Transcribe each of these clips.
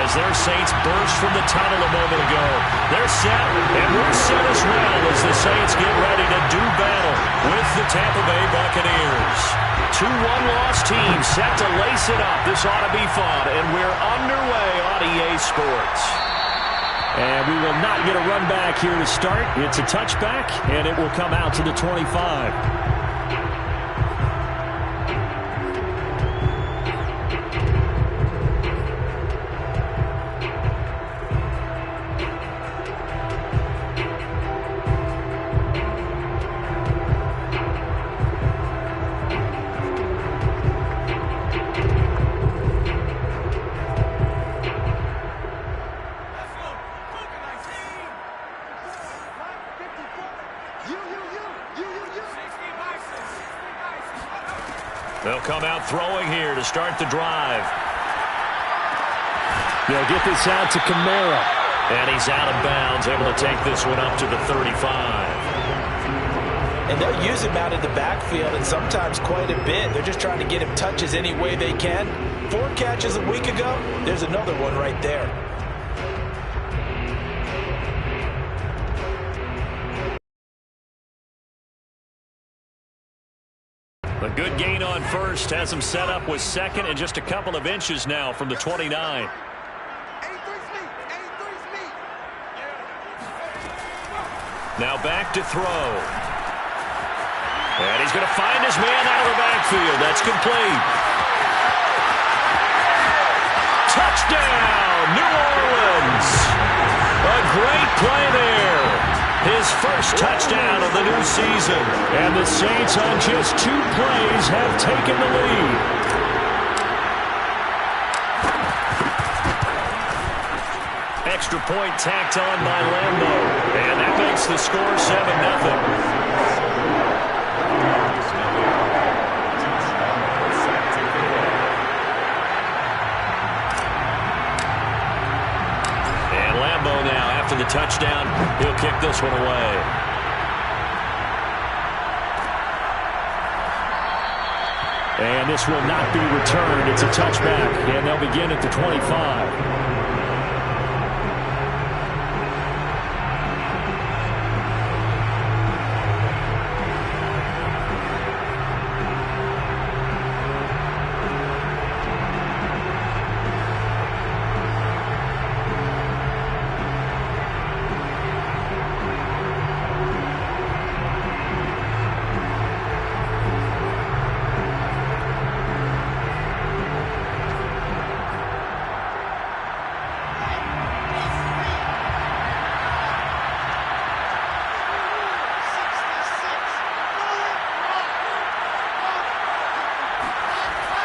as their Saints burst from the tunnel a moment ago. They're set, and we're set as well as the Saints get ready to do battle with the Tampa Bay Buccaneers. Two one-loss teams set to lace it up. This ought to be fun, and we're underway on EA Sports. And we will not get a run back here to start. It's a touchback, and it will come out to the 25. They'll come out throwing here to start the drive. They'll get this out to Kamara. And he's out of bounds, able to take this one up to the 35. And they'll use him out in the backfield, and sometimes quite a bit. They're just trying to get him touches any way they can. 4 catches a week ago. There's another one right there. A good gain on first has him set up with second and just a couple of inches now from the 29. Now back to throw. And he's going to find his man out of the backfield. That's complete. Touchdown, New Orleans. A great play there. His first touchdown of the new season. And the Saints on just 2 plays have taken the lead. Extra point tacked on by Lambo. And that makes the score 7-0. Now, after the touchdown, he'll kick this one away. And this will not be returned. It's a touchback, and they'll begin at the 25.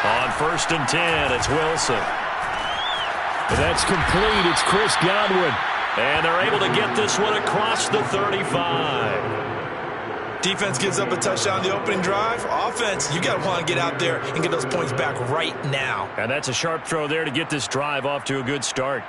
On 1st and 10, it's Wilson. That's complete. It's Chris Godwin. And they're able to get this one across the 35. Defense gives up a touchdown on the opening drive. Offense, you got to want to get out there and get those points back right now. And that's a sharp throw there to get this drive off to a good start.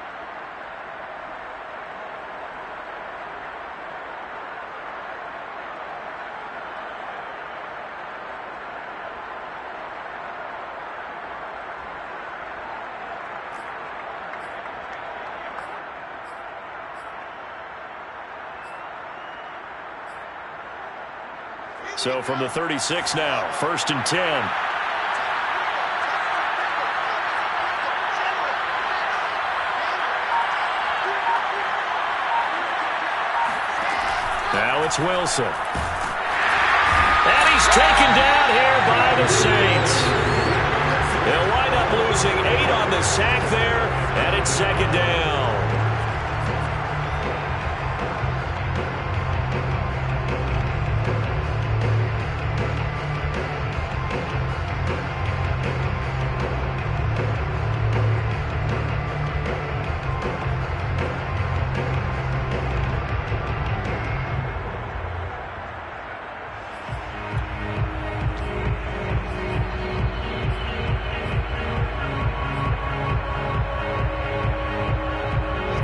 So from the 36 now, 1st and 10. Now it's Wilson. And he's taken down here by the Saints. They'll wind up losing 8 on the sack there, and it's 2nd down.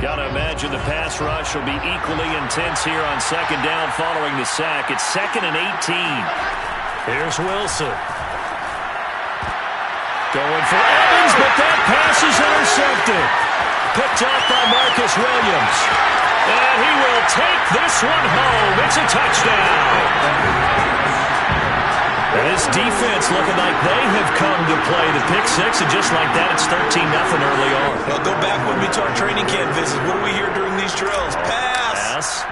Got to imagine the pass rush will be equally intense here on 2nd down following the sack. It's 2nd and 18. Here's Wilson. Going for Evans, but that pass is intercepted. picked up by Marcus Williams. And he will take this one home. It's a touchdown. And this defense looking like they have come to play the pick six, and just like that, it's 13-0 early on. Well, go back with me to our training camp visits. What do we hear during these drills? Pass.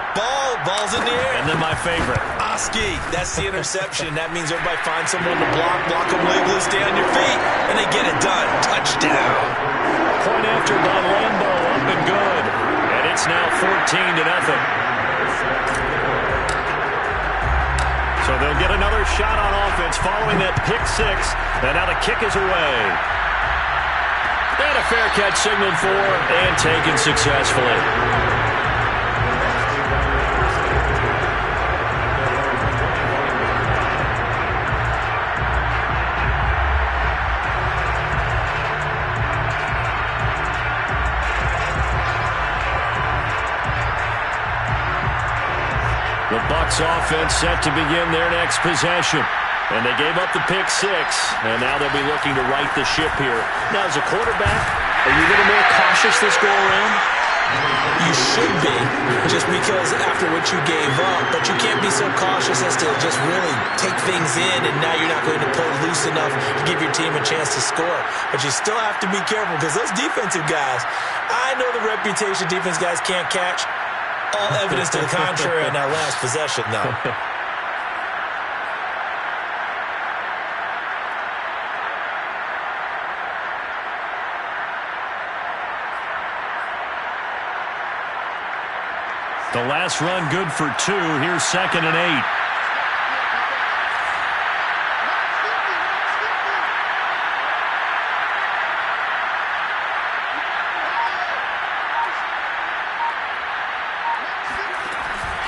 Ball's in the air. And then my favorite. Oski, that's the interception. That means everybody finds someone to block them legless, stay on your feet, and they get it done. Touchdown. Point after by Lambo, up and good. And it's now 14-0. So they'll get another shot on offense following that pick six. And now the kick is away. And a fair catch signaled for and taken successfully. The Bucs offense set to begin their next possession. And they gave up the pick six, and now they'll be looking to right the ship here. Now, as a quarterback, are you a little more cautious this go-around? You should be, just because after what you gave up. But you can't be so cautious as to just really take things in, and now you're not going to play loose enough to give your team a chance to score. But you still have to be careful, because those defensive guys, I know the reputation defense guys can't catch. All evidence to the contrary on that last possession, though. The last run good for 2. Here's 2nd and 8.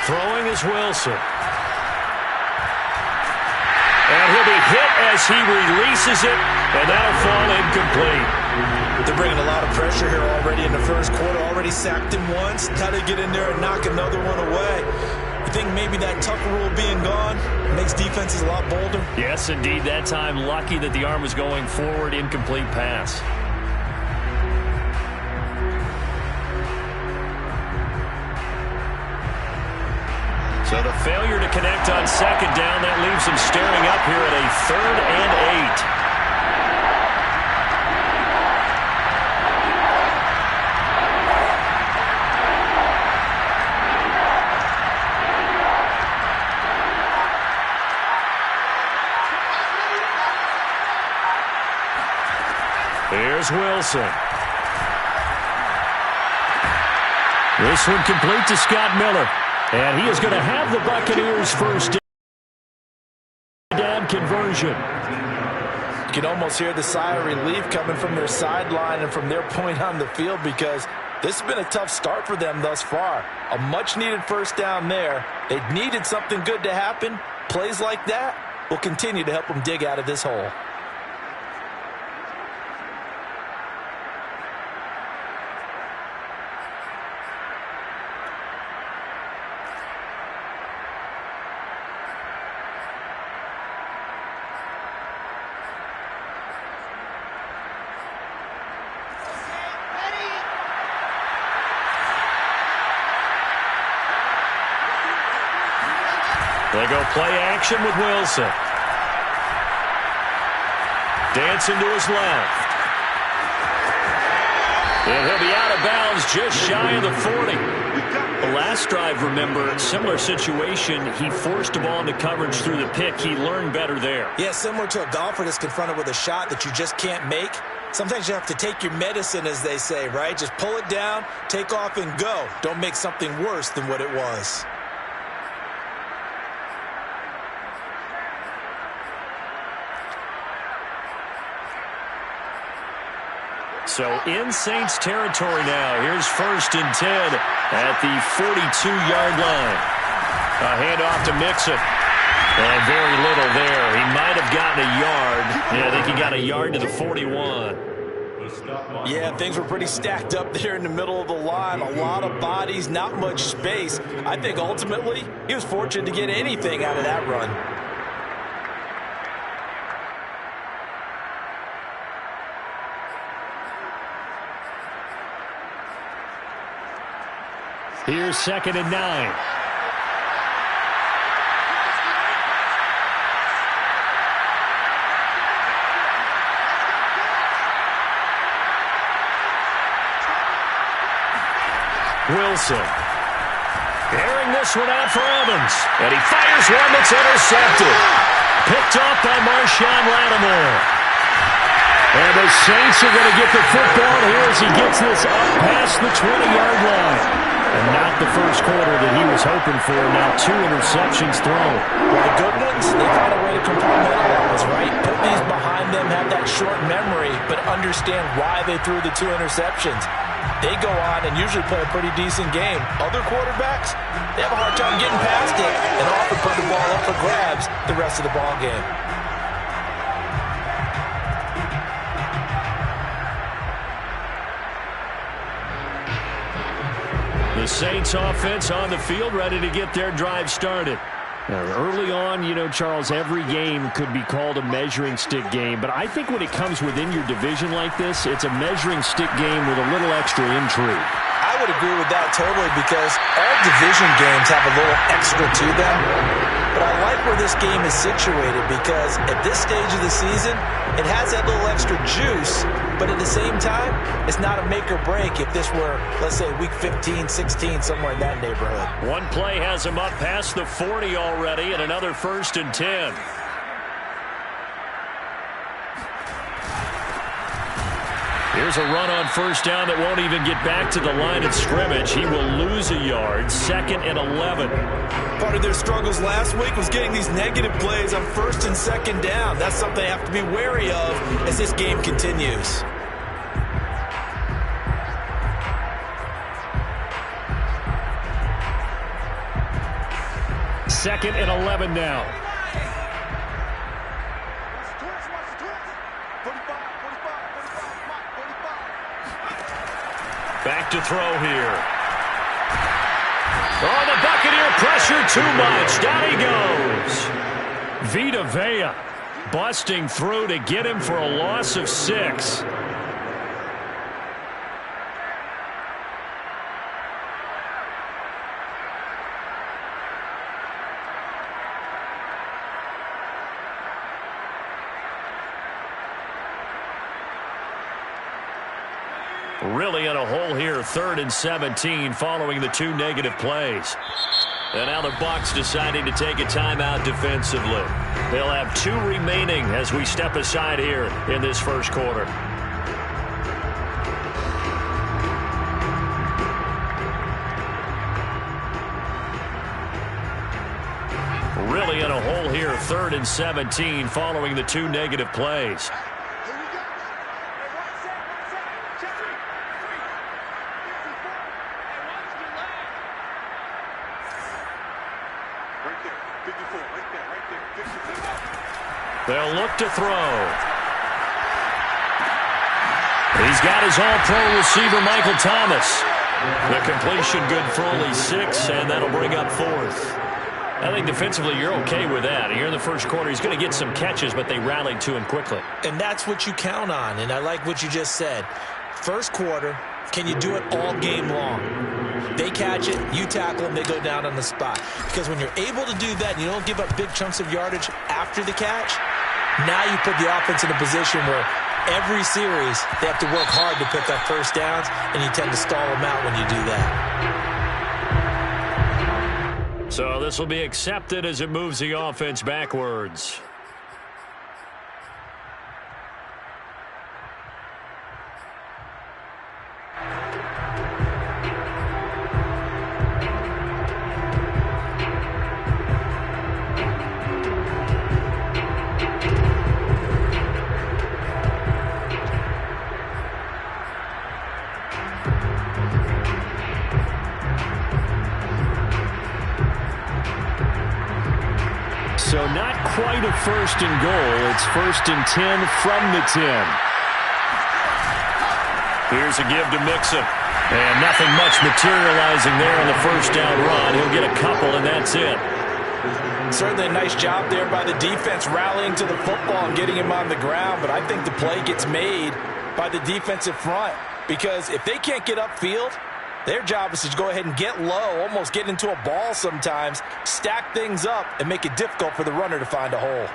Throwing is Wilson. And he'll be hit as he releases it, and that'll fall incomplete. They're bringing a lot of pressure here already in the first quarter. Already sacked him once. Got to get in there and knock another one away. You think maybe that Tucker rule being gone makes defenses a lot bolder? Yes, indeed. That time, lucky that the arm was going forward. Incomplete pass. So the failure to connect on 2nd down, that leaves them staring up here at a 3rd and 8. Here's Wilson. This one complete to Scott Miller. And he is going to have the Buccaneers' first down conversion. You can almost hear the sigh of relief coming from their sideline and from their point on the field, because this has been a tough start for them thus far. A much-needed first down there. They needed something good to happen. Plays like that will continue to help them dig out of this hole. They go play action with Wilson. Dancing to his left. And he'll be out of bounds just shy of the 40. The last drive, remember, similar situation. He forced the ball into coverage through the pick. He learned better there. Yeah, similar to a golfer that's confronted with a shot that you just can't make. Sometimes you have to take your medicine, as they say, right? Just pull it down, take off, and go. Don't make something worse than what it was. So in Saints territory now. Here's 1st and 10 at the 42-yard line. A handoff to Mixon. And very little there. He might have gotten a yard. Yeah, I think he got a yard to the 41. Yeah, things were pretty stacked up there in the middle of the line. A lot of bodies, not much space. I think ultimately he was fortunate to get anything out of that run. Here's 2nd and 9. Wilson. Airing this one out for Evans. And he fires one that's intercepted. Picked off by Marshawn Lattimore. And the Saints are going to get the football here as he gets this up past the 20-yard line. And not the first quarter that he was hoping for. Now 2 interceptions thrown. Well, the good ones, they find a way to compartmentalize, right? Put these behind them, have that short memory, but understand why they threw the 2 interceptions. They go on and usually play a pretty decent game. Other quarterbacks, they have a hard time getting past it and often put the ball up for grabs the rest of the ball game. The Saints offense on the field, ready to get their drive started. Now, early on, you know, Charles, every game could be called a measuring stick game, but I think when it comes within your division like this, it's a measuring stick game with a little extra intrigue. I would agree with that totally because all division games have a little extra to them. But I like where this game is situated because at this stage of the season, it has that little extra juice, but at the same time, it's not a make or break if this were, let's say, week 15, 16, somewhere in that neighborhood. One play has him up past the 40 already, and another 1st and 10. Here's a run on 1st down that won't even get back to the line of scrimmage. He will lose a yard. 2nd and 11. Part of their struggles last week was getting these negative plays on 1st and 2nd down. That's something they have to be wary of as this game continues. Second and 11 now. Back to throw here. Oh, the Buccaneer pressure too much. Down he goes. Vita Vea busting through to get him for a loss of 6. Really in a hole here, 3rd and 17 following the 2 negative plays. And now the Bucs deciding to take a timeout defensively. They'll have 2 remaining as we step aside here in this first quarter. Really in a hole here, 3rd and 17 following the 2 negative plays. They'll look to throw. He's got his all-pro receiver, Michael Thomas. The completion good for only 6, and that'll bring up 4th. I think defensively you're okay with that. Here in the first quarter, he's going to get some catches, but they rallied to him quickly. And that's what you count on, and I like what you just said. First quarter, can you do it all game long? They catch it, you tackle them, they go down on the spot. Because when you're able to do that and you don't give up big chunks of yardage after the catch, now you put the offense in a position where every series they have to work hard to pick up 1st downs, and you tend to stall them out when you do that. So this will be accepted as it moves the offense backwards. So not quite a 1st and goal. It's 1st and 10 from the 10. Here's a give to Mixon. And nothing much materializing there on the 1st down run. He'll get a couple, and that's it. Certainly a nice job there by the defense rallying to the football and getting him on the ground, but I think the play gets made by the defensive front because if they can't get upfield, Their job is to go ahead and get low, almost get into a ball sometimes, stack things up, and make it difficult for the runner to find a hole.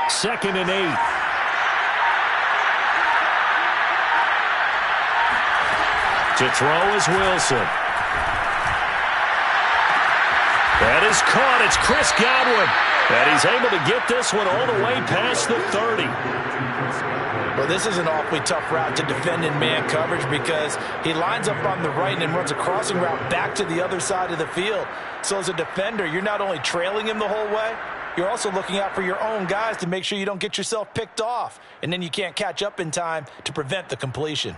Second and 8. To throw is Wilson. That is caught. It's Chris Godwin. And he's able to get this one all the way past the 30. Well, this is an awfully tough route to defend in man coverage because he lines up on the right and then runs a crossing route back to the other side of the field. So as a defender, you're not only trailing him the whole way, you're also looking out for your own guys to make sure you don't get yourself picked off. And then you can't catch up in time to prevent the completion.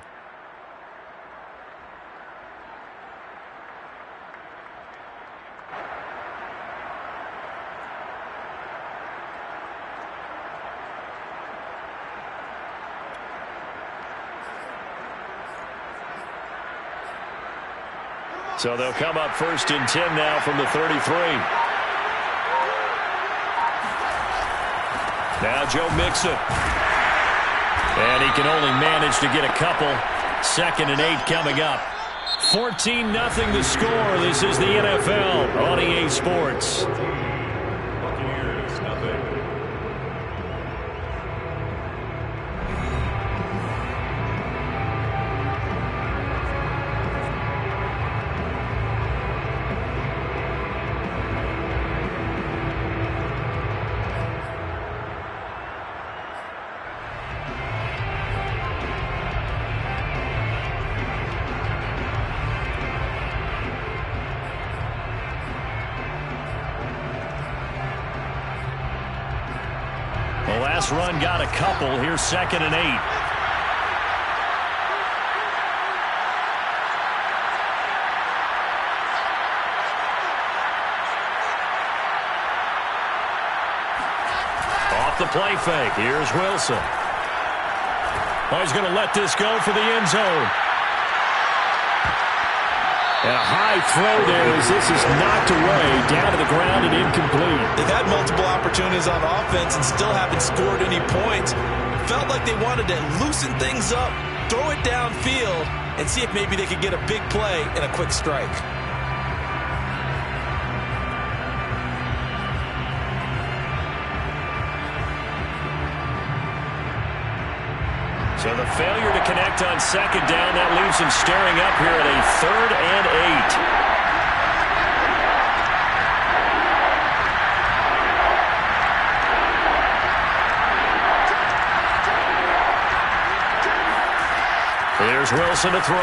So they'll come up first and 10 now from the 33. Now Joe Mixon. And he can only manage to get a couple. Second and 8 coming up. 14-0 the score. This is the NFL on EA Sports. Buccaneers, nothing. The last run got a couple. Here's second and 8. Off the play fake. Here's Wilson. Oh, he's going to let this go for the end zone. And a high throw there as this is knocked away, down to the ground and incomplete. They've had multiple opportunities on offense and still haven't scored any points. Felt like they wanted to loosen things up, throw it downfield, and see if maybe they could get a big play and a quick strike. So the failure to connect on second down, that leaves him staring up here at a 3rd and 8. There's Wilson to throw.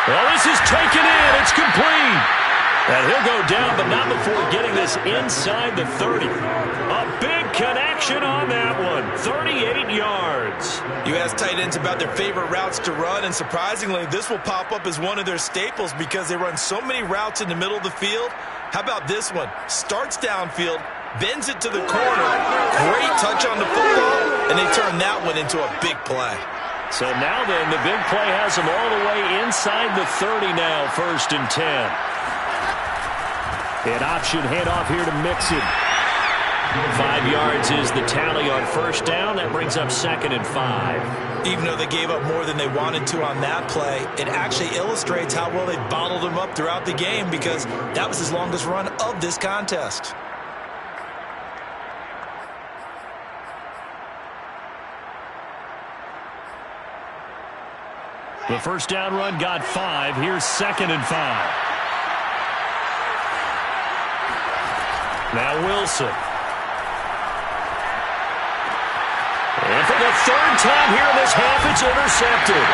Well, this is taken in. It's complete. And he'll go down, but not before getting this inside the 30. A big connection on that one. 38 yards. You ask tight ends about their favorite routes to run, and surprisingly, this will pop up as one of their staples because they run so many routes in the middle of the field. How about this one? Starts downfield, bends it to the corner. Great touch on the football, and they turn that one into a big play. So now then, the big play has them all the way inside the 30 now, 1st and 10. An option handoff here to Mixon. 5 yards is the tally on first down. That brings up 2nd and 5. Even though they gave up more than they wanted to on that play, it actually illustrates how well they bottled them up throughout the game because that was his longest run of this contest. The first down run got 5. Here's 2nd and 5. Now Wilson. And for the 3rd time here in this half, it's intercepted.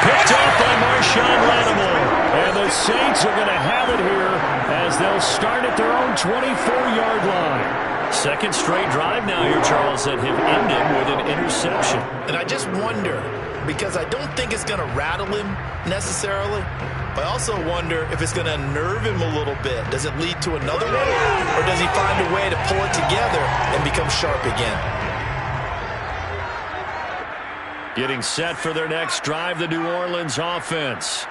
Picked off by Marshawn Lattimore. And the Saints are going to have it here as they'll start at their own 24-yard line. Second straight drive now here, Charles, that have ended with an interception. And I just wonder, because I don't think it's going to rattle him necessarily. But I also wonder if it's going to unnerve him a little bit. Does it lead to another one? Or does he find a way to pull it together and become sharp again? Getting set for their next drive, the New Orleans offense.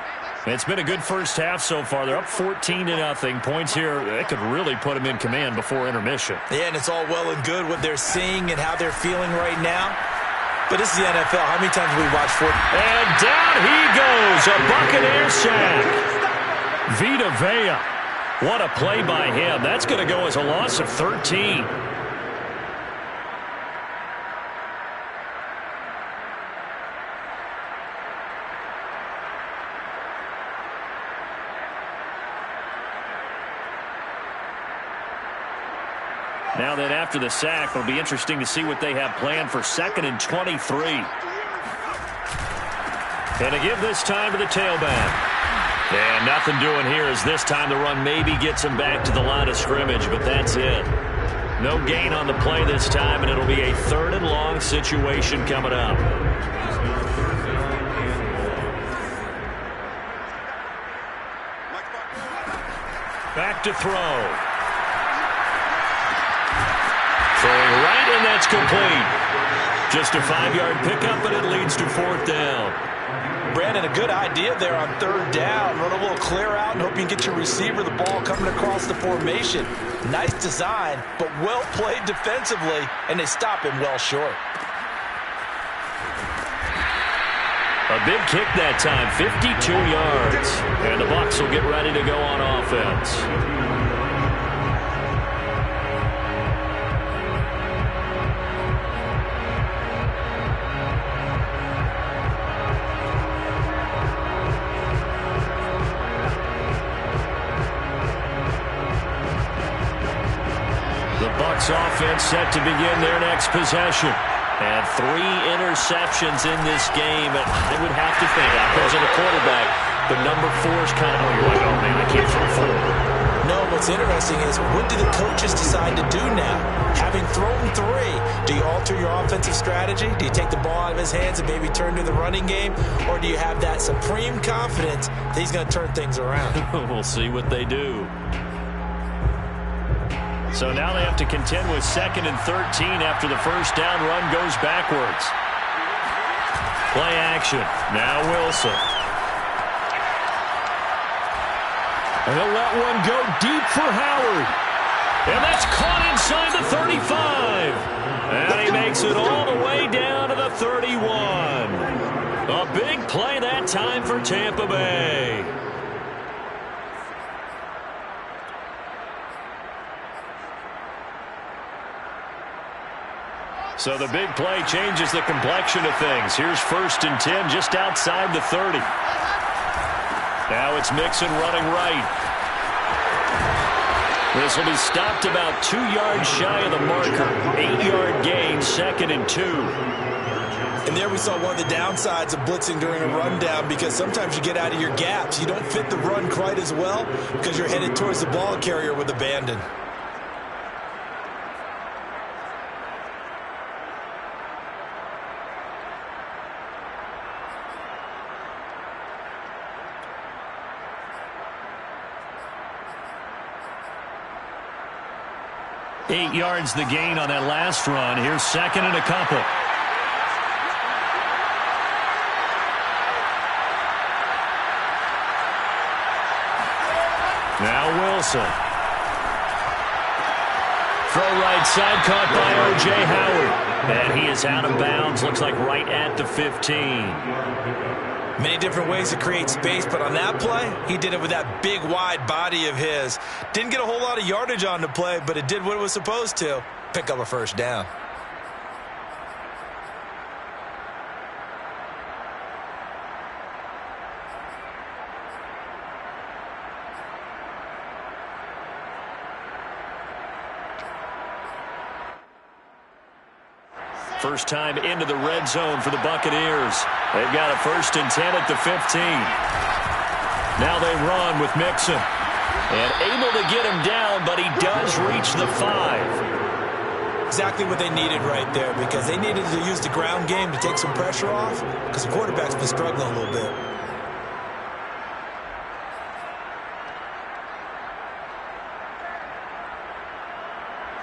It's been a good first half so far. They're up 14-0. Points here, that could really put them in command before intermission. Yeah, and it's all well and good what they're seeing and how they're feeling right now. But this is the NFL. How many times have we watched football? And down he goes, a Buccaneer sack. Vita Vea. What a play by him. That's going to go as a loss of 13. Now then, after the sack, it'll be interesting to see what they have planned for 2nd and 23. And to give this time to the tailback. And nothing doing here as this time the run maybe gets him back to the line of scrimmage, but that's it. No gain on the play this time, and it'll be a 3rd and long situation coming up. Back to throw. Throwing right, and that's complete. Just a 5-yard pickup, and it leads to 4th down. Brandon, a good idea there on 3rd down. Run a little clear out and hope you can get your receiver the ball coming across the formation. Nice design, but well played defensively, and they stop him well short. A big kick that time, 52 yards. And the Bucs will get ready to go on offense. Offense set to begin their next possession. And 3 interceptions in this game. And I would have to think, as a quarterback, the number 4 is kind of, you're like, oh man, I can't throw 4. No, what's interesting is, what do the coaches decide to do now? Having thrown 3, do you alter your offensive strategy? Do you take the ball out of his hands and maybe turn to the running game? Or do you have that supreme confidence that he's going to turn things around? We'll see what they do. So now they have to contend with 2nd and 13 after the first down run goes backwards. Play action. Now Wilson. And he'll let one go deep for Howard. And that's caught inside the 35. And he makes it all the way down to the 31. A big play that time for Tampa Bay. So the big play changes the complexion of things. Here's 1st and 10 just outside the 30. Now it's Mixon running right. This will be stopped about 2 yards shy of the marker. 8-yard gain, 2nd and 2. And there we saw one of the downsides of blitzing during a rundown, because sometimes you get out of your gaps. You don't fit the run quite as well because you're headed towards the ball carrier with abandon. Eight yards the gain on that last run. Here's 2nd and a couple. Now Wilson. Throw right side, caught by O.J. Howard. And he is out of bounds. Looks like right at the 15. Many different ways to create space, but on that play, he did it with that big, wide body of his. Didn't get a whole lot of yardage on the play, but it did what it was supposed to. Pick up a 1st down. First time into the red zone for the Buccaneers. They've got a 1st and 10 at the 15. Now they run with Mixon. And able to get him down, but he does reach the 5. exactly what they needed right there, because they needed to use the ground game to take some pressure off, because the quarterback's been struggling a little bit.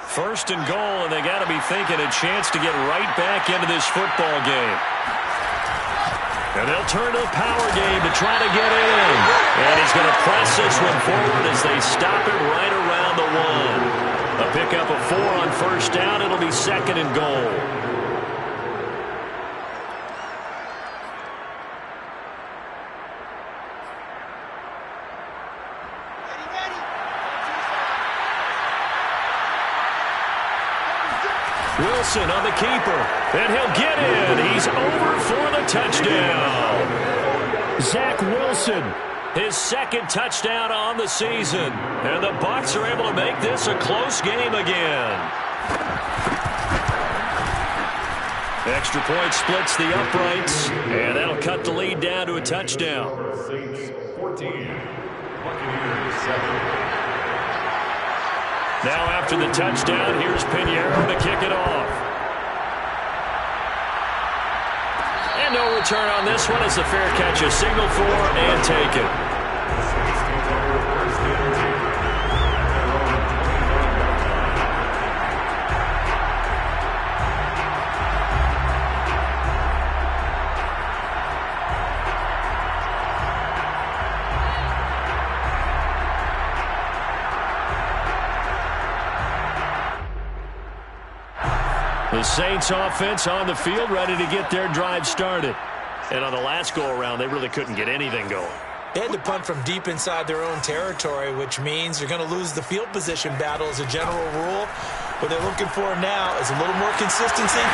First and goal, and they got to be thinking a chance to get right back into this football game. And they'll turn to the power game to try to get in. And he's going to press this one forward as they stop it right around the 1. A pickup of 4 on first down. It'll be second and goal. Wilson on the keeper, and he'll get in. He's over for the touchdown. Zach Wilson, his second touchdown on the season. And the Bucs are able to make this a close game again. Extra point splits the uprights, and that'll cut the lead down to a touchdown. Saints 14, Buccaneers 7. Now after the touchdown, here's Pinheiro to kick it off. And no return on this one as the fair catch is signaled for and taken. The Saints offense on the field, ready to get their drive started. And on the last go-around, they really couldn't get anything going. They had to punt from deep inside their own territory, which means you're going to lose the field position battle as a general rule. What they're looking for now is a little more consistency,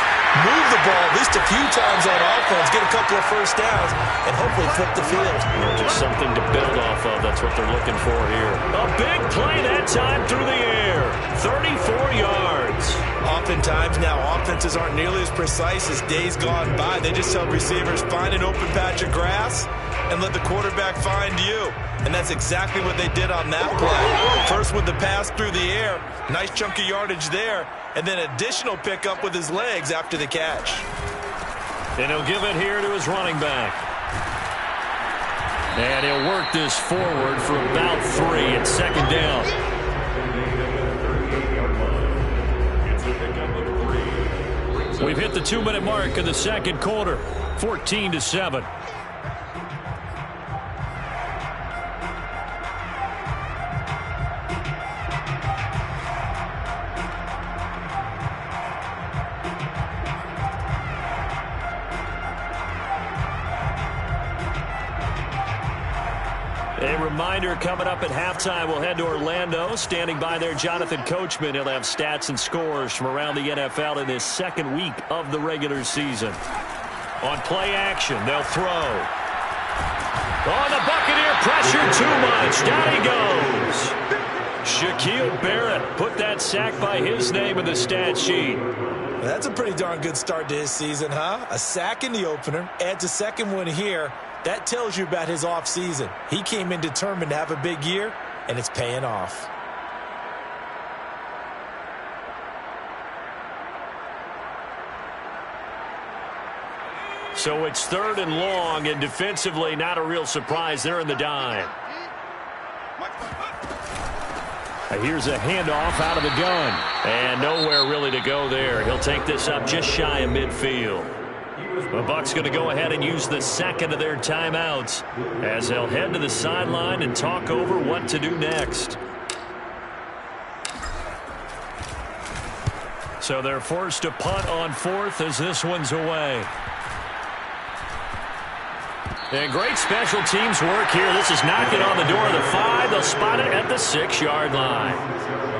move the ball at least a few times on offense, get a couple of first downs, and hopefully flip the field. Just something to build off of. That's what they're looking for here. A big play that time through the air. 34 yards. Oftentimes now, offenses aren't nearly as precise as days gone by. They just tell receivers, find an open patch of grass and let the quarterback find you. And that's exactly what they did on that play. First with the pass through the air, nice chunk of yardage there, and then additional pickup with his legs after the catch. And he'll give it here to his running back. And he'll work this forward for about 3 at second down. We've hit the 2-minute mark in the second quarter, 14-7. A reminder coming up at halftime, we'll head to Orlando. Standing by there, Jonathan Coachman. He'll have stats and scores from around the NFL in this second week of the regular season. On play action, they'll throw. On the Buccaneer pressure, too much. Down he goes. Shaquille Barrett put that sack by his name in the stat sheet. That's a pretty darn good start to his season, huh? A sack in the opener, adds a second one here. That tells you about his offseason. He came in determined to have a big year, and it's paying off. So it's 3rd and long, and defensively not a real surprise. They're in the dime. Here's a handoff out of the gun, and nowhere really to go there. He'll take this up just shy of midfield. The Bucs going to go ahead and use the second of their timeouts as they'll head to the sideline and talk over what to do next. So they're forced to punt on 4th as this one's away. And great special teams work here. This is knocking on the door of the 5. They'll spot it at the 6-yard line.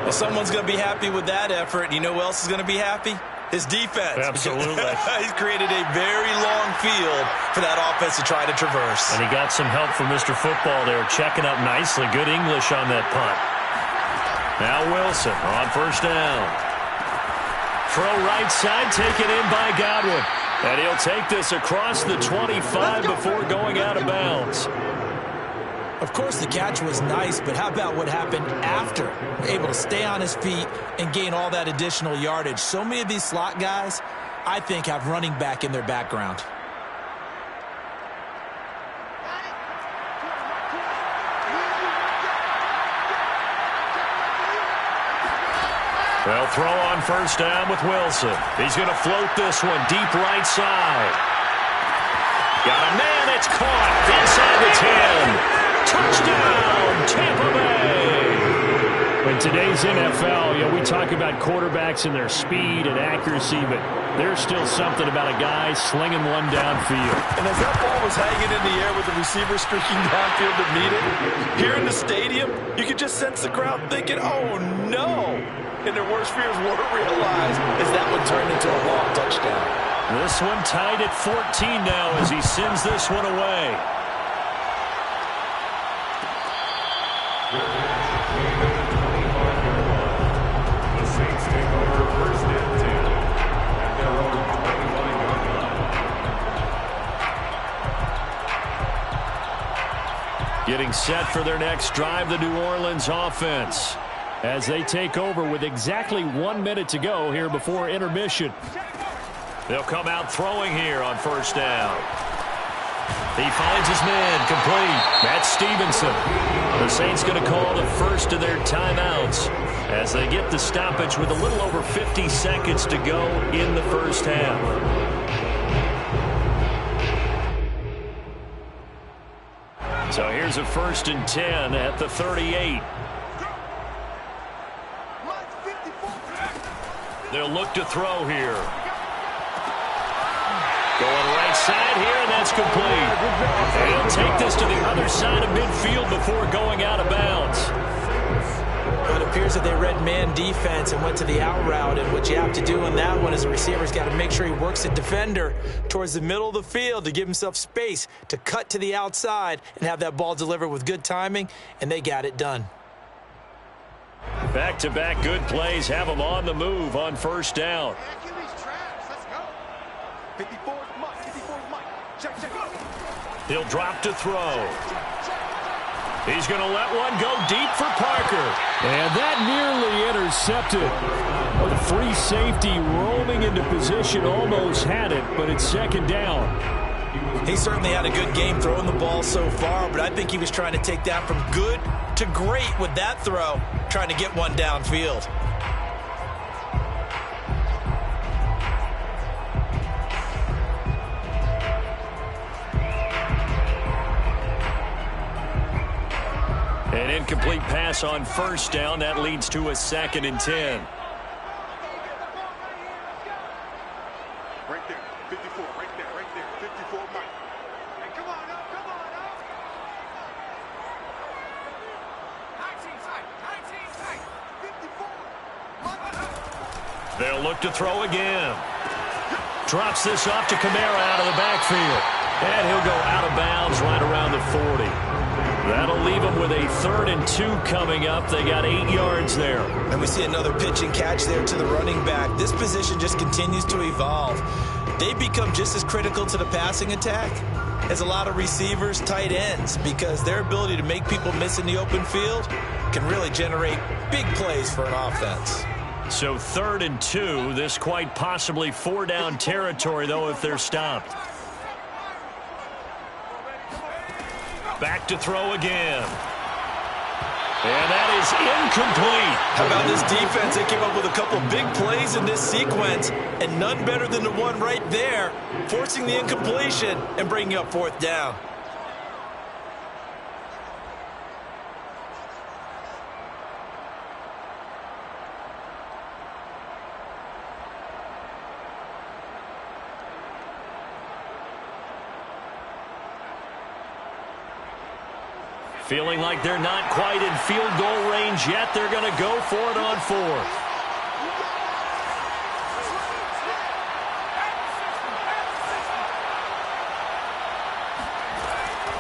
Well, someone's going to be happy with that effort. You know who else is going to be happy? His defense. Absolutely. He's created a very long field for that offense to try to traverse. And he got some help from Mr. Football there, checking up nicely. Good English on that punt. Now Wilson on first down. Throw right side, taken in by Godwin. And he'll take this across the 25 before going out of bounds. Of course, the catch was nice, but how about what happened after? Able to stay on his feet and gain all that additional yardage. So many of these slot guys, I think, have running back in their background. They'll throw on first down with Wilson. He's going to float this one deep right side. Got a man, it's caught inside the 10. Touchdown, Tampa Bay. In today's NFL, we talk about quarterbacks and their speed and accuracy, but there's still something about a guy slinging one downfield. And as that ball was hanging in the air with the receiver streaking downfield to meet it, here in the stadium, you could just sense the crowd thinking, oh, no. And their worst fears weren't realized as that one turned into a long touchdown. This one tied at 14 now as he sends this one away. The Saints take over first and 10 at their own 21 yard line. Getting set for their next drive, the New Orleans offense, as they take over with exactly 1 minute to go here before intermission. They'll come out throwing here on first down. He finds his man complete. That's Stevenson. The Saints going to call the first of their timeouts as they get the stoppage with a little over 50 seconds to go in the first half. So here's a 1st and 10 at the 38. They'll look to throw here. Going right side here, and that's complete. They'll take this to the other side of midfield before going out of bounds. Well, it appears that they read man defense and went to the out route, and what you have to do on that one is the receiver's got to make sure he works the defender towards the middle of the field to give himself space to cut to the outside and have that ball delivered with good timing, and they got it done. Back-to-back good plays have them on the move on first down. He'll drop to throw. He's going to let one go deep for Parker. And that nearly intercepted. Well, the free safety roaming into position almost had it, but it's second down. He certainly had a good game throwing the ball so far, but I think he was trying to take that from good to great with that throw, trying to get one downfield. An incomplete pass on first down. That leads to a 2nd and 10. Right there, 54, right there, 54, Mike. Hey, come on up, come on up. 19 tight, 54. They'll look to throw again. Drops this off to Kamara out of the backfield. And he'll go out of bounds right around the 40. That'll leave them with a 3rd and 2 coming up. They got 8 yards there. And we see another pitch and catch there to the running back. This position just continues to evolve. They become just as critical to the passing attack as a lot of receivers, tight ends, because their ability to make people miss in the open field can really generate big plays for an offense. So 3rd and 2. This quite possibly 4-down territory, though, if they're stopped. Back to throw again. And that is incomplete. How about this defense? They came up with a couple big plays in this sequence, and none better than the one right there, forcing the incompletion and bringing up 4th down. Feeling like they're not quite in field goal range yet. They're going to go for it on 4th.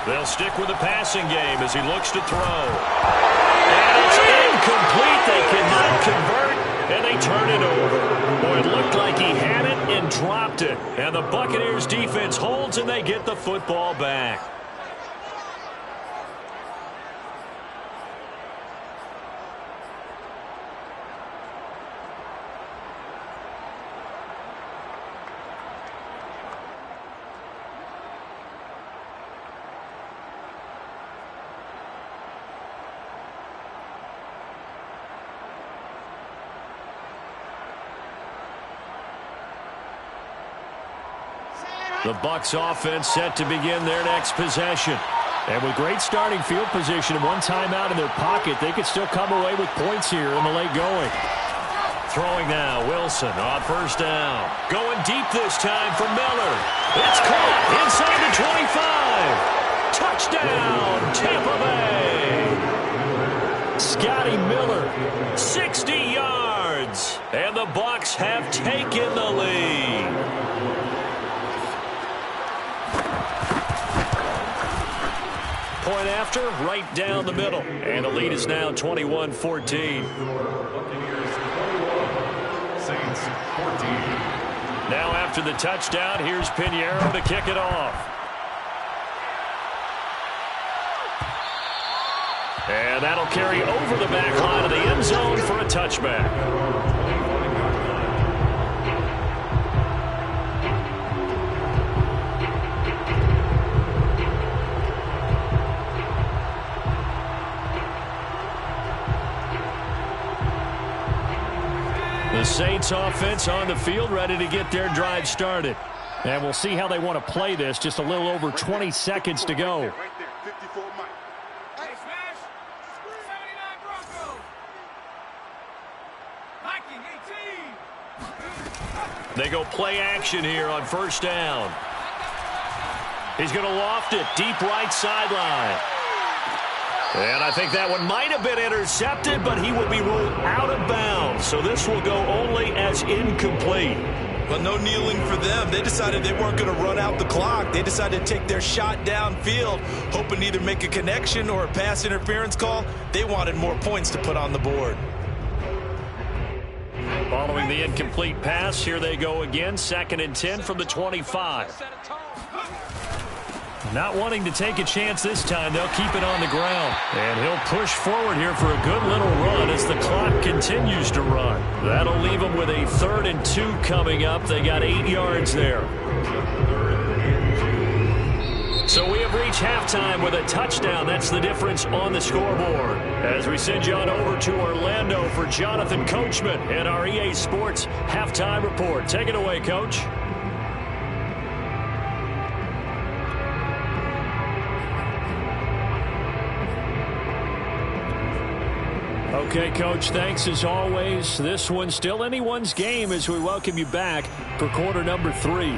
They'll stick with the passing game as he looks to throw. And it's incomplete. They cannot convert, and they turn it over. Boy, it looked like he had it and dropped it. And the Buccaneers defense holds, and they get the football back. The Bucs offense set to begin their next possession. And with great starting field position and one timeout in their pocket, they could still come away with points here in the late going. Throwing now, Wilson on first down. Going deep this time for Miller. It's caught inside the 25. Touchdown, Tampa Bay. Scotty Miller, 60 yards. And the Bucs have taken the lead. Point after, right down the middle. And the lead is now 21-14. Saints 14. Now after the touchdown, here's Pinheiro to kick it off. And that'll carry over the back line of the end zone for a touchback. The Saints offense on the field, ready to get their drive started. And we'll see how they want to play this. Just a little over 20 seconds to go. Right there, 54 Mike. Hey, Smash! 79 Broncos! Viking 18! They go play action here on first down. He's going to loft it deep right sideline. And I think that one might have been intercepted, but he will be ruled out of bounds. So this will go only as incomplete. Well, no kneeling for them. They decided they weren't going to run out the clock. They decided to take their shot downfield, hoping to either make a connection or a pass interference call. They wanted more points to put on the board. Following the incomplete pass, here they go again. 2nd and 10 from the 25. Not wanting to take a chance this time, they'll keep it on the ground. And he'll push forward here for a good little run as the clock continues to run. That'll leave them with a 3rd and 2 coming up. They got 8 yards there. So we have reached halftime with a touchdown. That's the difference on the scoreboard. As we send you on over to Orlando for Jonathan Coachman and our EA Sports halftime report. Take it away, Coach. Okay, Coach, thanks as always. This one's still anyone's game as we welcome you back for quarter number 3.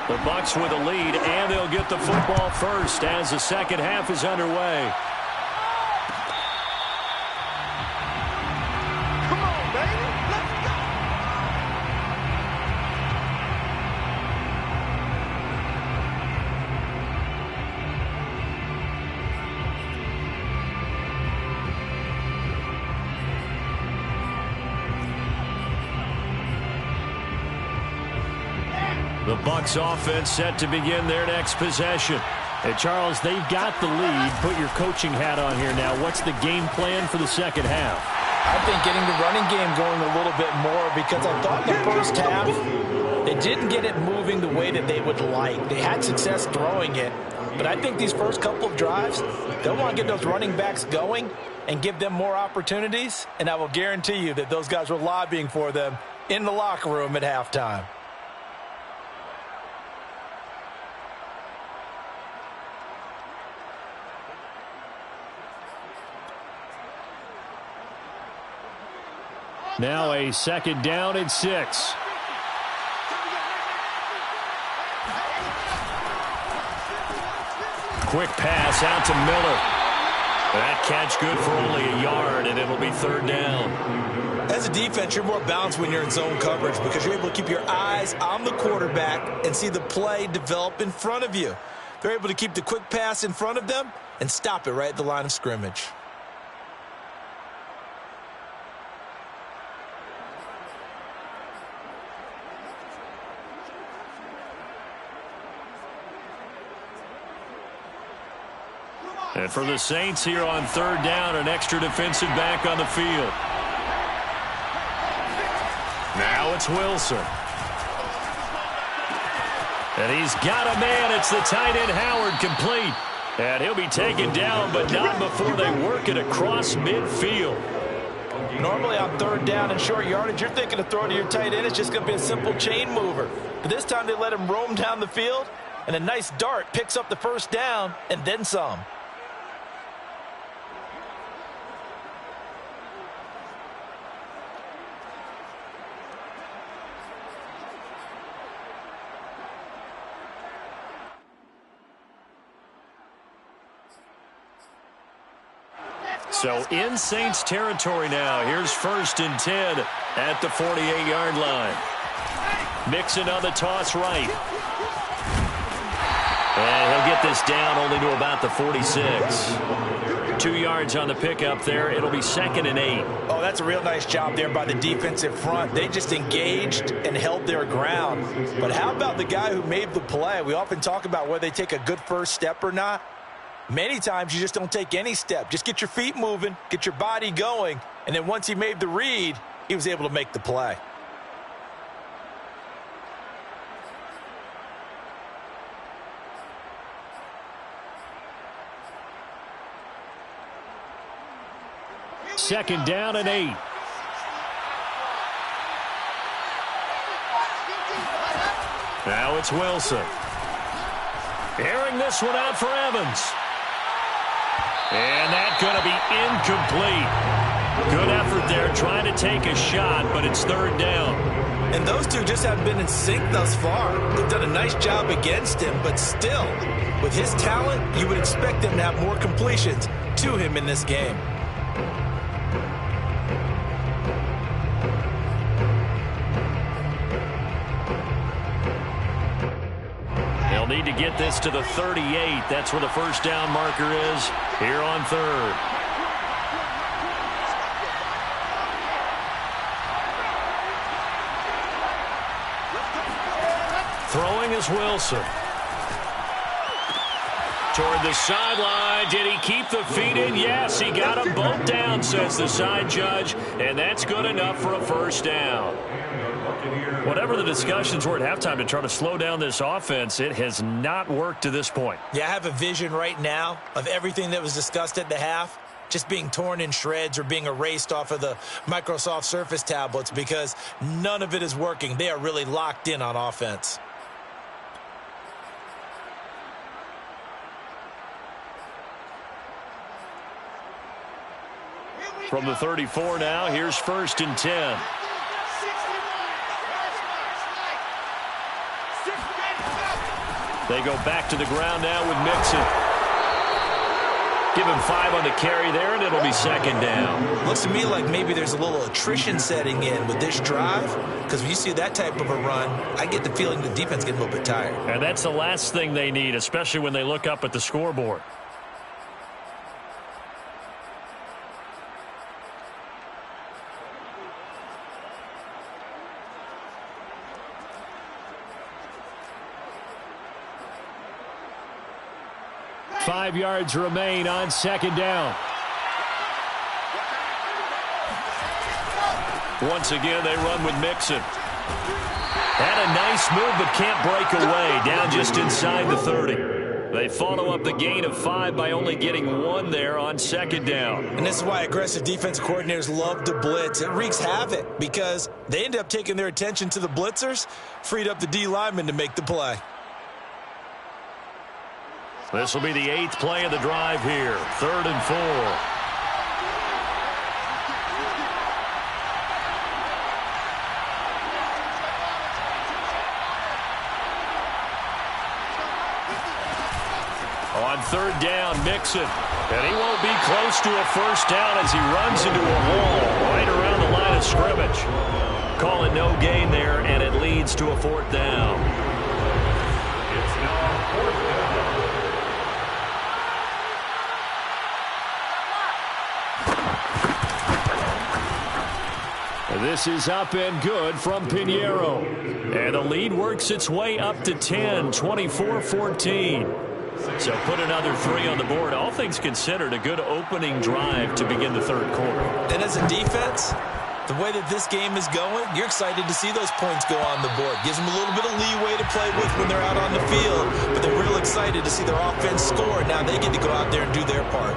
The Bucs with a lead, and they'll get the football first as the second half is underway. Come on, baby. Let's go. The Bucs offense set to begin their next possession. Hey, Charles, they've got the lead. Put your coaching hat on here now. What's the game plan for the second half? I think getting the running game going a little bit more, because I thought in the first half they didn't get it moving the way that they would like. They had success throwing it, but I think these first couple of drives, they'll want to get those running backs going and give them more opportunities, and I will guarantee you that those guys were lobbying for them in the locker room at halftime. Now a 2nd down and 6. Quick pass out to Miller. That catch good for only a yard, and it'll be 3rd down. As a defense, you're more balanced when you're in zone coverage because you're able to keep your eyes on the quarterback and see the play develop in front of you. They're able to keep the quick pass in front of them and stop it right at the line of scrimmage. And for the Saints here on 3rd down, an extra defensive back on the field. Now it's Wilson. And he's got a man. It's the tight end Howard, complete. And he'll be taken down, but not before they work it across midfield. Normally on third down and short yardage, you're thinking of throwing to your tight end. It's just going to be a simple chain mover. But this time they let him roam down the field, and a nice dart picks up the first down and then some. So in Saints territory now. Here's 1st and 10 at the 48-yard line. Mixon on the toss right. And he'll get this down only to about the 46. 2 yards on the pickup there. It'll be 2nd and 8. Oh, that's a real nice job there by the defensive front. They just engaged and held their ground. But how about the guy who made the play? We often talk about whether they take a good first step or not. Many times you just don't take any step. Just get your feet moving, get your body going, and then once he made the read, he was able to make the play. Second down and 8. Now it's Wilson. Airing this one out for Evans. And that's going to be incomplete. Good effort there trying to take a shot, but it's third down. And those two just haven't been in sync thus far. They've done a nice job against him, but still, with his talent, you would expect him to have more completions to him in this game. They'll need to get this to the 38. That's where the first down marker is here on third. Throwing is Wilson. Toward the sideline. Did he keep the feet in? Yes, he got them both down, says the side judge. And that's good enough for a first down. Whatever the discussions were at halftime to try to slow down this offense, it has not worked to this point. Yeah, I have a vision right now of everything that was discussed at the half just being torn in shreds or being erased off of the Microsoft Surface tablets because none of it is working. They are really locked in on offense. From the 34 now, here's 1st and 10. They go back to the ground now with Mixon. Give him 5 on the carry there, and it'll be 2nd down. Looks to me like maybe there's a little attrition setting in with this drive, because when you see that type of a run, I get the feeling the defense gets a little bit tired. And that's the last thing they need, especially when they look up at the scoreboard. Five yards remain on 2nd down. Once again, they run with Mixon. Had a nice move, but can't break away. Down just inside the 30. They follow up the gain of 5 by only getting 1 there on 2nd down. And this is why aggressive defense coordinators love to blitz. It wreaks havoc because they end up taking their attention to the blitzers, freed up the D lineman to make the play. This will be the 8th play of the drive here. 3rd and 4. On 3rd down, Mixon. And he won't be close to a first down as he runs into a wall right around the line of scrimmage. Call it no gain there, and it leads to a 4th down. It's now 4th down. This is up and good from Pinheiro. And the lead works its way up to 10, 24-14. So put another 3 on the board. All things considered, a good opening drive to begin the 3rd quarter. And as a defense, the way that this game is going, you're excited to see those points go on the board. Gives them a little bit of leeway to play with when they're out on the field, but they're real excited to see their offense score. Now they get to go out there and do their part.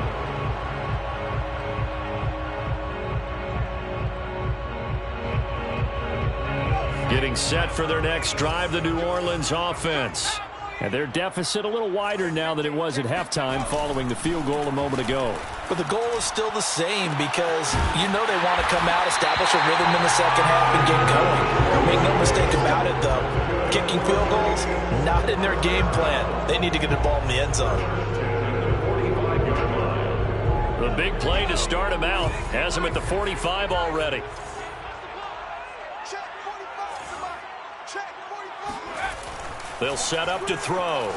Getting set for their next drive, the New Orleans offense. And their deficit a little wider now than it was at halftime following the field goal a moment ago. But the goal is still the same because you know they want to come out, establish a rhythm in the second half, and get going. Make no mistake about it, though. Kicking field goals, not in their game plan. They need to get the ball in the end zone. The big play to start him out has him at the 45 already. They'll set up to throw.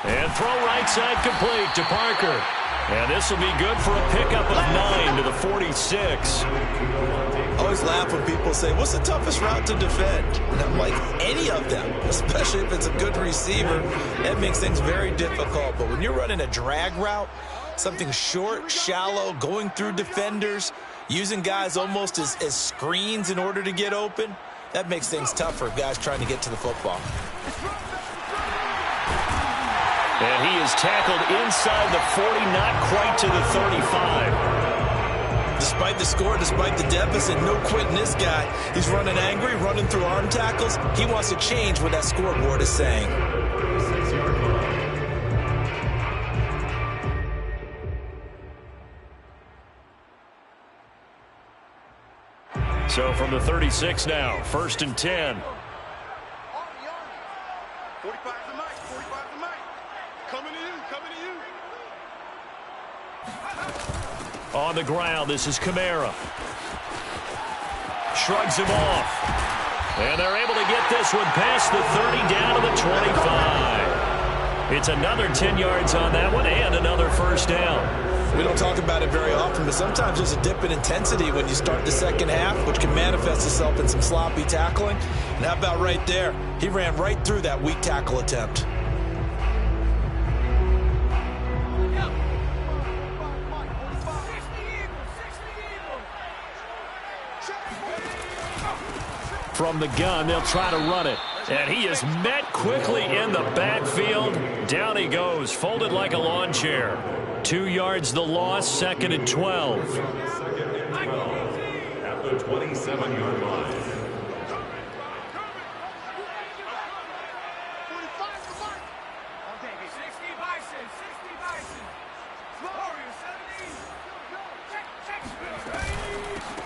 And throw right side complete to Parker. And this will be good for a pickup of 9 to the 46. I always laugh when people say, what's the toughest route to defend? And I'm like, any of them, especially if it's a good receiver. That makes things very difficult. But when you're running a drag route, something short, shallow, going through defenders, using guys almost as screens in order to get open, that makes things tough for guys trying to get to the football. And he is tackled inside the 40, not quite to the 35. Despite the score, despite the deficit, no quitting this guy. He's running angry, running through arm tackles. He wants to change what that scoreboard is saying. So from the 36 now, 1st and 10. 45 to Mike, 45 to Mike. Coming to you, coming to you. On the ground, this is Kamara. Shrugs him off. And they're able to get this one past the 30 down to the 25. It's another 10 yards on that one and another first down. We don't talk about it very often, but sometimes there's a dip in intensity when you start the second half, which can manifest itself in some sloppy tackling. And how about right there? He ran right through that weak tackle attempt. From the gun, they'll try to run it. And he is met quickly in the backfield. Down he goes, folded like a lawn chair. 2 yards the loss, 2nd and 12. At the 27-yard line.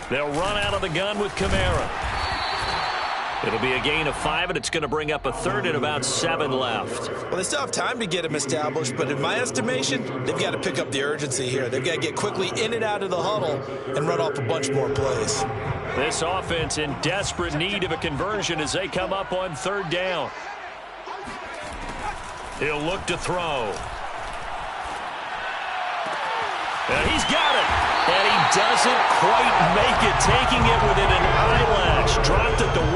They'll run out of the gun with Kamara. It'll be a gain of 5, and it's going to bring up a 3rd and about 7 left. Well, they still have time to get him established, but in my estimation, they've got to pick up the urgency here. They've got to get quickly in and out of the huddle and run off a bunch more plays. This offense in desperate need of a conversion as they come up on 3rd down. He'll look to throw. And he's got it. And he doesn't quite make it, taking it within an eyelash. Dropped it to 1.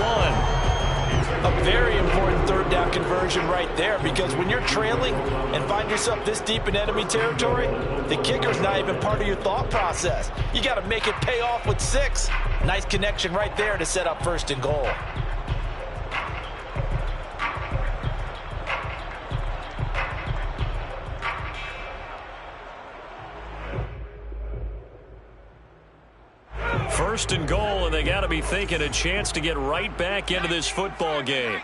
A very important 3rd down conversion right there, because when you're trailing and find yourself this deep in enemy territory, the kicker's not even part of your thought process. You got to make it pay off with 6. Nice connection right there to set up 1st and goal. First and goal, and they got to be thinking a chance to get right back into this football game.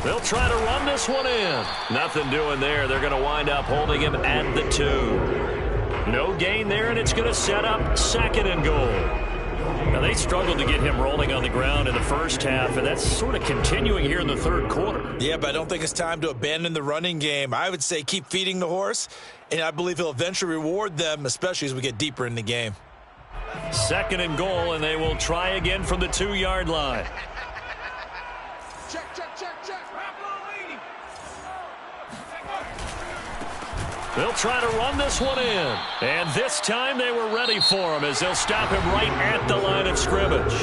They'll try to run this one in. Nothing doing there. They're going to wind up holding him at the 2. No gain there, and it's going to set up 2nd and goal. Now, they struggled to get him rolling on the ground in the first half, and that's sort of continuing here in the 3rd quarter. Yeah, but I don't think it's time to abandon the running game. I would say keep feeding the horse, and I believe he'll eventually reward them, especially as we get deeper in the game. 2nd and goal, and they will try again from the 2-yard line. Check, check, check, check. They'll try to run this one in. And this time they were ready for him as they'll stop him right at the line of scrimmage.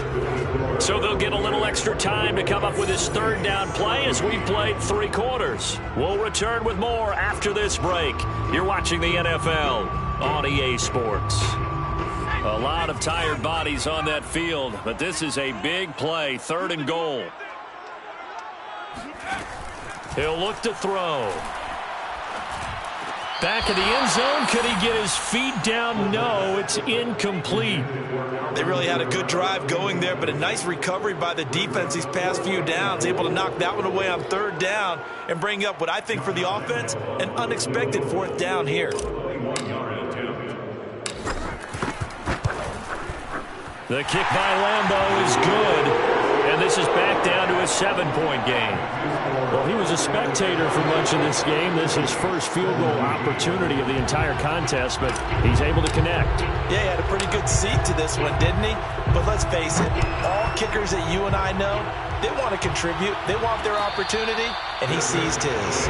So they'll get a little extra time to come up with his 3rd down play as we've played 3 quarters. We'll return with more after this break. You're watching the NFL on EA Sports. A lot of tired bodies on that field, but this is a big play, 3rd and goal. He'll look to throw. Back in the end zone. Could he get his feet down? No, it's incomplete. They really had a good drive going there, but a nice recovery by the defense these past few downs, able to knock that one away on 3rd down and bring up what I think for the offense, an unexpected 4th down here. The kick by Lambeau is good, and this is back down to a 7-point game. Well, he was a spectator for much of this game. This is his first field goal opportunity of the entire contest, but he's able to connect. Yeah, he had a pretty good seat to this one, didn't he? But let's face it, all kickers that you and I know, they want to contribute. They want their opportunity, and he seized his.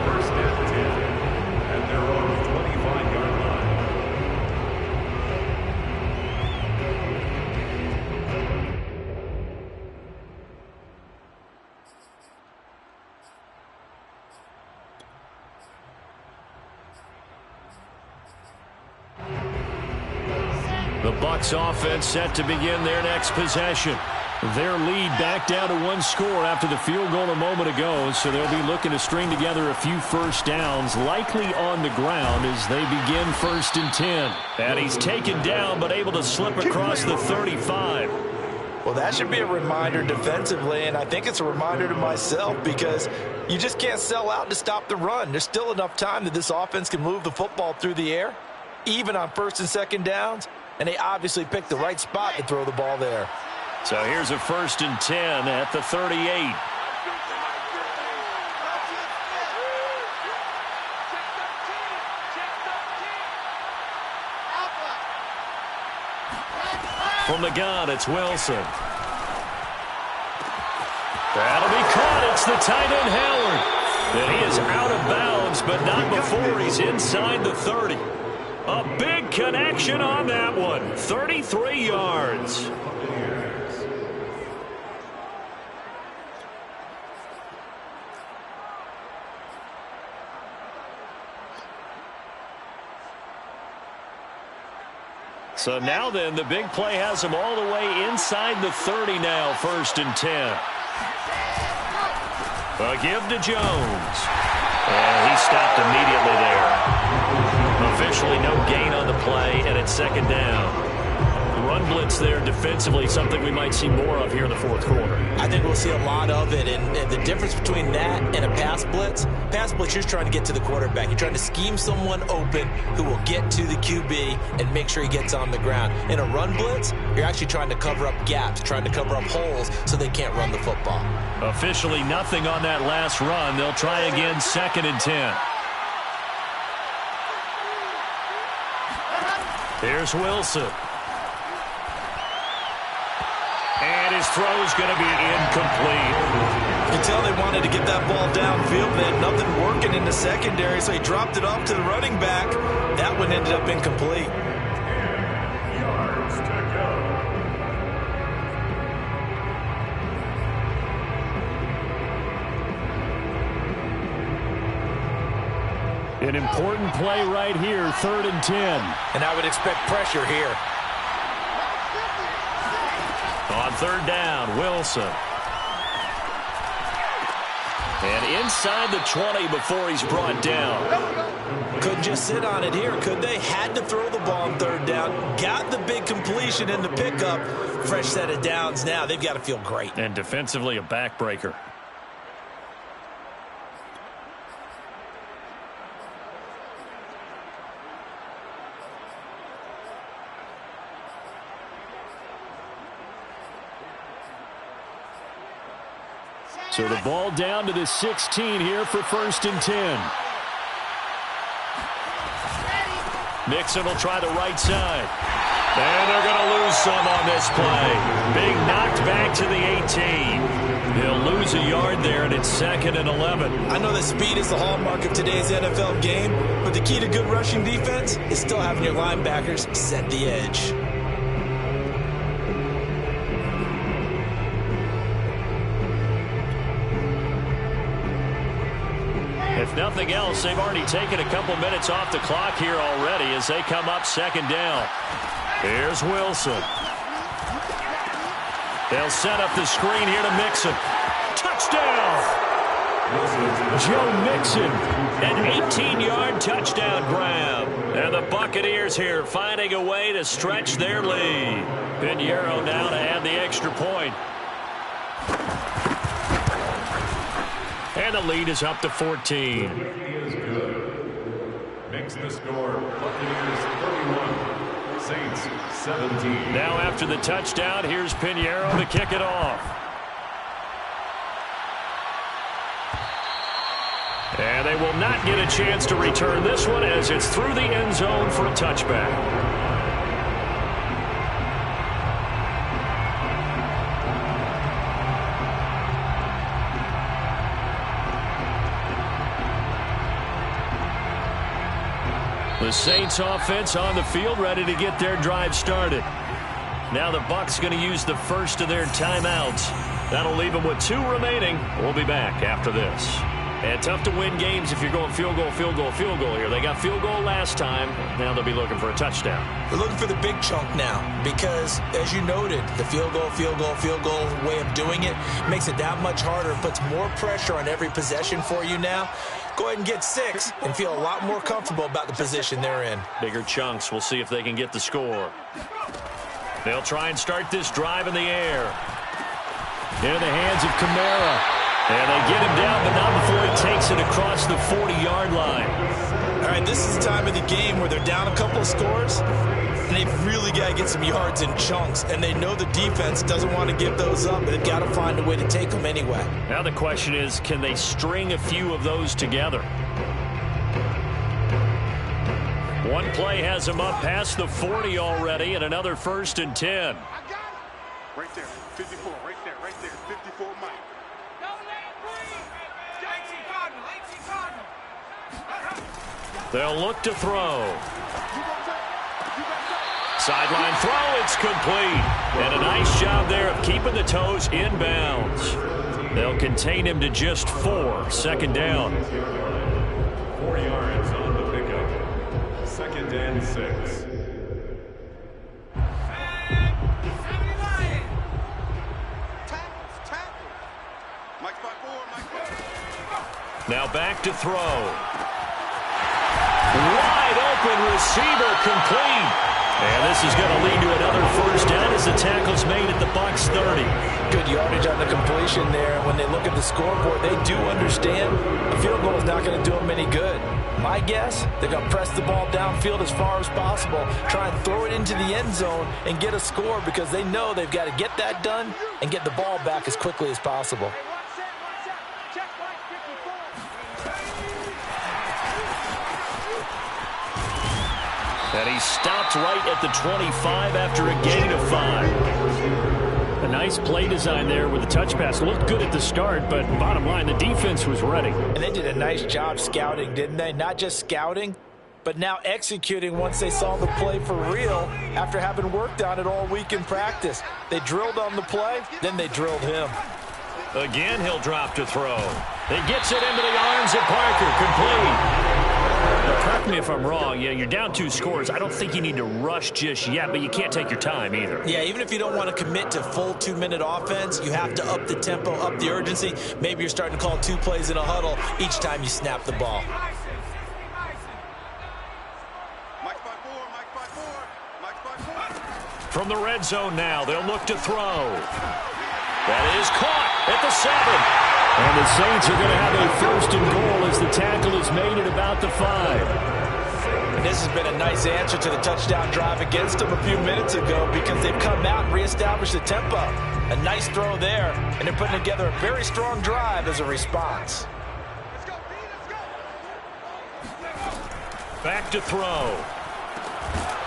First and 10 at their own 25-yard line. The Bucs offense set to begin their next possession. Their lead back down to 1 score after the field goal a moment ago, so they'll be looking to string together a few first downs, likely on the ground as they begin 1st and 10. And he's taken down but able to slip across the 35. Well, that should be a reminder defensively, and I think it's a reminder to myself because you just can't sell out to stop the run. There's still enough time that this offense can move the football through the air, even on 1st and 2nd downs, and they obviously picked the right spot to throw the ball there. So here's a 1st and 10 at the 38. From the gun, it's Wilson. That'll be caught. It's the tight end, Howard. And he is out of bounds, but not before he's inside the 30. A big connection on that one. 33 yards. So now then, the big play has him all the way inside the 30 now, 1st and 10. A give to Jones. And he stopped immediately there. Officially no gain on the play, and it's 2nd down. Run blitz there defensively, something we might see more of here in the 4th quarter. I think we'll see a lot of it, and the difference between that and a pass blitz, you're just trying to get to the quarterback. You're trying to scheme someone open who will get to the QB and make sure he gets on the ground. In a run blitz, you're actually trying to cover up gaps, trying to cover up holes so they can't run the football. Officially nothing on that last run. They'll try again, 2nd and 10. Here's Wilson. And his throw is going to be incomplete. You can tell they wanted to get that ball downfield. They had nothing working in the secondary, so he dropped it off to the running back. That one ended up incomplete. Yards to go. An important play right here, 3rd and 10. And I would expect pressure here. On 3rd down, Wilson. And inside the 20 before he's brought down. Couldn't just sit on it here, could they? Had to throw the ball on 3rd down. Got the big completion in the pickup. Fresh set of downs now. They've got to feel great. And defensively, a backbreaker. So the ball down to the 16 here for 1st and 10. Mixon will try the right side. And they're going to lose some on this play. Big knocked back to the 18. They'll lose a yard there, and it's 2nd and 11. I know that speed is the hallmark of today's NFL game, but the key to good rushing defense is still having your linebackers set the edge. If nothing else, they've already taken a couple minutes off the clock here already as they come up second down. Here's Wilson. They'll set up the screen here to Mixon. Touchdown! Joe Mixon, an 18-yard touchdown grab. And the Buccaneers here finding a way to stretch their lead. Pinheiro now to add the extra point. And the lead is up to 14. Is good. Makes the score Buccaneers 31, Saints 17. Now after the touchdown, here's Pinheiro to kick it off. And they will not get a chance to return this one as it's through the end zone for a touchback. The Saints offense on the field ready to get their drive started. Now the Bucs going to use the first of their timeouts. That'll leave them with 2 remaining. We'll be back after this. And tough to win games if you're going field goal, field goal, field goal here. They got field goal last time. Now they'll be looking for a touchdown. They're looking for the big chunk now because, as you noted, the field goal way of doing it makes it that much harder. It puts more pressure on every possession for you now. Go ahead and get 6 and feel a lot more comfortable about the position they're in. Bigger chunks. We'll see if they can get the score. They'll try and start this drive in the air. Into the hands of Kamara. And they get him down, but not before he takes it across the 40-yard line. All right, this is the time of the game where they're down a couple of scores, and they've really got to get some yards in chunks, and they know the defense doesn't want to give those up, but they've got to find a way to take them anyway. Now the question is, can they string a few of those together? One play has them up past the 40 already, and another 1st and 10. Right there, 54, right there, 54 Mike. They'll look to throw. Sideline throw, it's complete. And a nice job there of keeping the toes in bounds. They'll contain him to just 4. 2nd down. 4 yards on the pickup. 2nd and 6. Now back to throw. Wide open receiver complete. And this is going to lead to another 1st down as the tackle's made at the Bucs 30. Good yardage on the completion there. When they look at the scoreboard, they do understand a field goal is not going to do them any good. My guess, they're going to press the ball downfield as far as possible, try and throw it into the end zone and get a score because they know they've got to get that done and get the ball back as quickly as possible. And he stopped right at the 25 after a gain of 5. A nice play design there with the touch pass. Looked good at the start, but bottom line, the defense was ready. And they did a nice job scouting, didn't they? Not just scouting, but now executing once they saw the play for real after having worked on it all week in practice. They drilled on the play, then they drilled him. Again, he'll drop to throw. He gets it into the arms of Parker, complete. Correct me if I'm wrong. Yeah, you're down 2 scores. I don't think you need to rush just yet, but you can't take your time either. Yeah, even if you don't want to commit to full 2-minute offense, you have to up the tempo, up the urgency. Maybe you're starting to call 2 plays in a huddle each time you snap the ball. From the red zone now, they'll look to throw. That is caught at the 7. And the Saints are going to have a 1st and goal as the tackle is made at about the 5. And this has been a nice answer to the touchdown drive against them a few minutes ago because they've come out and reestablished the tempo. A nice throw there, and they're putting together a very strong drive as a response. Back to throw.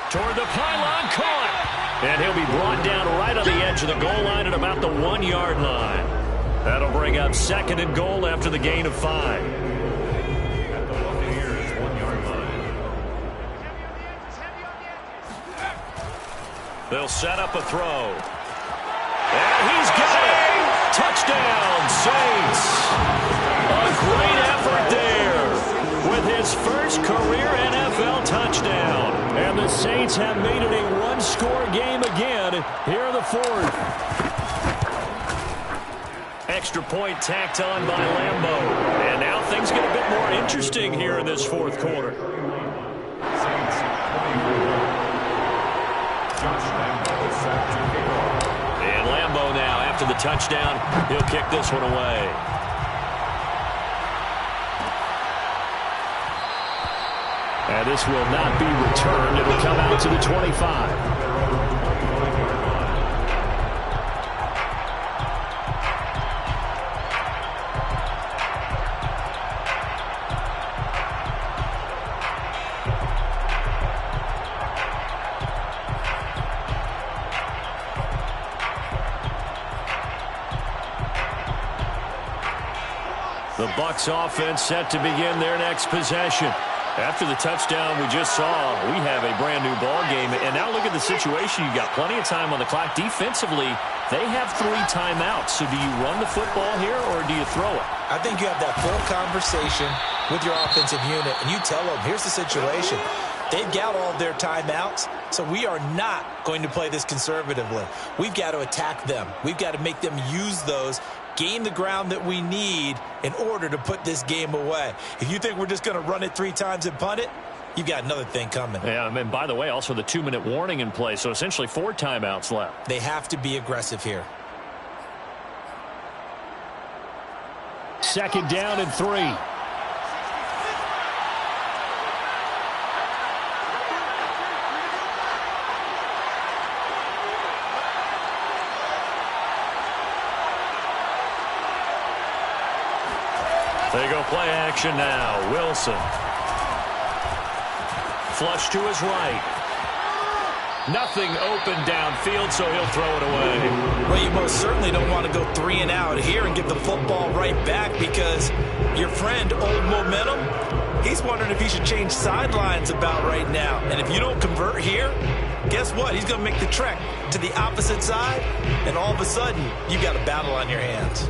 Toward the pylon, caught. And he'll be brought down right on the edge of the goal line at about the 1-yard line. That'll bring up 2nd and goal after the gain of 5. At the Buccaneers 1-yard line. They'll set up a throw. And he's got it! Touchdown, Saints! A great effort there. his first career NFL touchdown. And the Saints have made it a one-score game again here in the fourth. Extra point tacked on by Lambeau. And now things get a bit more interesting here in this fourth quarter. Saints 24. Josh Lambeau is set to kick off. And Lambeau now, after the touchdown, he'll kick this one away. And this will not be returned. It will come out to the 25. The Bucs offense set to begin their next possession. After the touchdown we just saw, we have a brand new ball game. And now look at the situation. You've got plenty of time on the clock. Defensively, they have 3 timeouts. So do you run the football here or do you throw it? I think you have that full conversation with your offensive unit, and you tell them, here's the situation. They've got all of their timeouts, so we are not going to play this conservatively. We've got to attack them. We've got to make them use those, gain the ground that we need in order to put this game away. If you think we're just going to run it 3 times and punt it, you've got another thing coming. Yeah, and by the way, also the 2-minute warning in play, so essentially 4 timeouts left. They have to be aggressive here. Second down and 3. They go play action now. Wilson. Flush to his right. Nothing open downfield, so he'll throw it away. Well, you most certainly don't want to go 3 and out here and give the football right back because your friend, Old Momentum, he's wondering if he should change sidelines about right now. And if you don't convert here, guess what? He's going to make the trek to the opposite side, and all of a sudden, you've got a battle on your hands.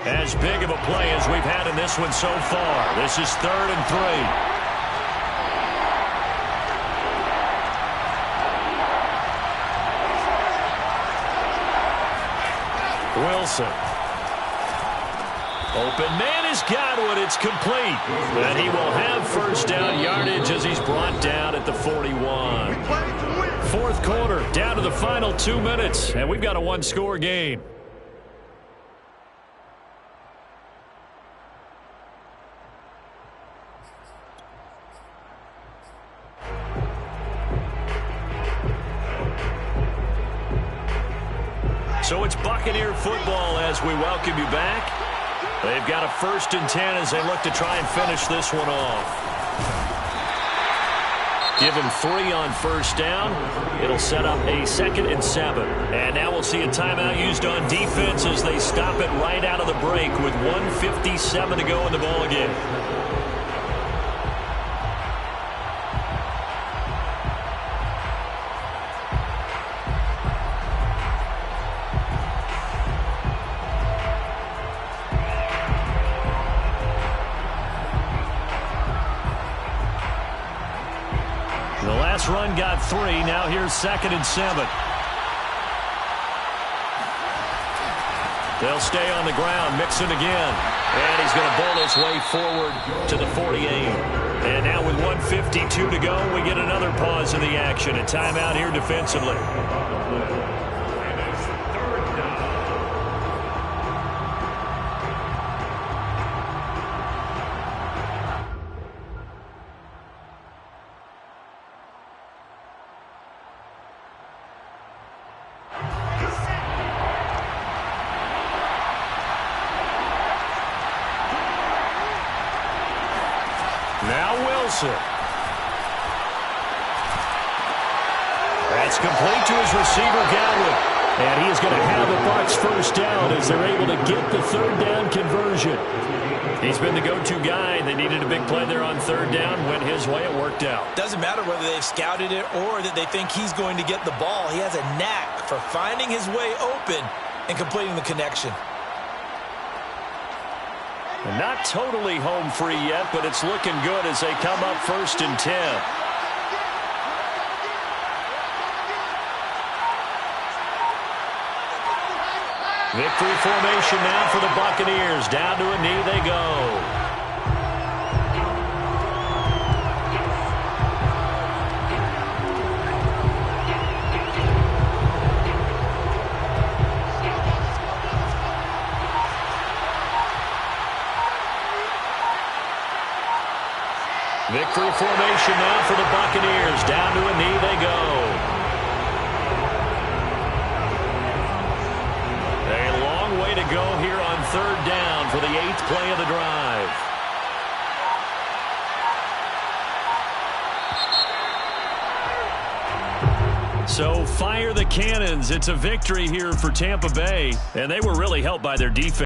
As big of a play as we've had in this one so far. This is 3rd and 3. Wilson. Open man has got one. It's complete. And he will have first down yardage as he's brought down at the 41. Fourth quarter, down to the final 2 minutes. And we've got a one-score game. So it's Buccaneer football as we welcome you back. They've got a 1st and 10 as they look to try and finish this one off. Give him 3 on first down. It'll set up a 2nd and 7. And now we'll see a timeout used on defense as they stop it right out of the break with 1:57 to go in the ballgame. The last run got 3. Now here's 2nd and 7. They'll stay on the ground. Mixon again. And he's going to bowl his way forward to the 48. And now with 1:52 to go, we get another pause in the action. A timeout here defensively. Now Wilson. That's complete to his receiver, Godwin. And he is going to have the Bucs first down as they're able to get the 3rd down conversion. He's been the go-to guy. They needed a big play there on 3rd down. Went his way. It worked out. Doesn't matter whether they've scouted it or that they think he's going to get the ball. He has a knack for finding his way open and completing the connection. And not totally home free yet, but it's looking good as they come up 1st and 10. Victory formation now for the Buccaneers. Down to a knee they go. Victory formation now for the Buccaneers. Down to a knee they go. A long way to go here on 3rd down for the 8th play of the drive. So fire the cannons. It's a victory here for Tampa Bay, and they were really helped by their defense.